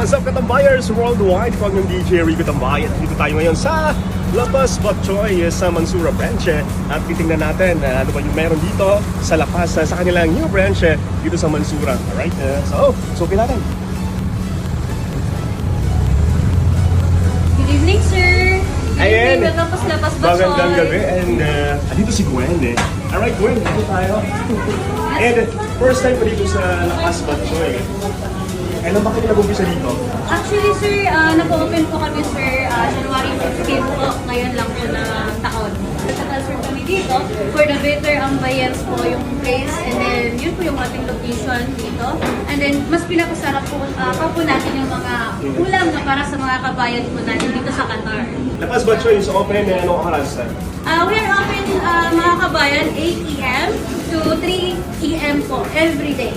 What's up, Katambuyers worldwide? Kung yung DJ Rico Tambay at dito tayo ngayon sa Lapas Batchoy sa Mansura branch at titingnan natin ano ba yung meron dito sa Lapas sa kanilang new branch dito sa Mansura. Alright, so natin. Good evening, sir. Good Ayan. evening, Lapas Batchoy. Magandang gabi and dito si Gwen Alright, Gwen, dito tayo. And first time ko dito sa Lapas Batchoy. Kailan ba kayo nag-umpisa dito? Actually, sir, nag-open po kami, sir, January 15 po. Ngayon lang po na taon. Nag-transfer kami dito for the better ambience po yung place. And then, yun po yung ating location dito. And then, mas pinapasarap po, pa po natin yung mga ulam na para sa mga kabayan po natin dito sa Qatar. Lapas Batchoy is open anong oras? We are open, mga kabayan, 8 p.m. to 3 p.m. po every day.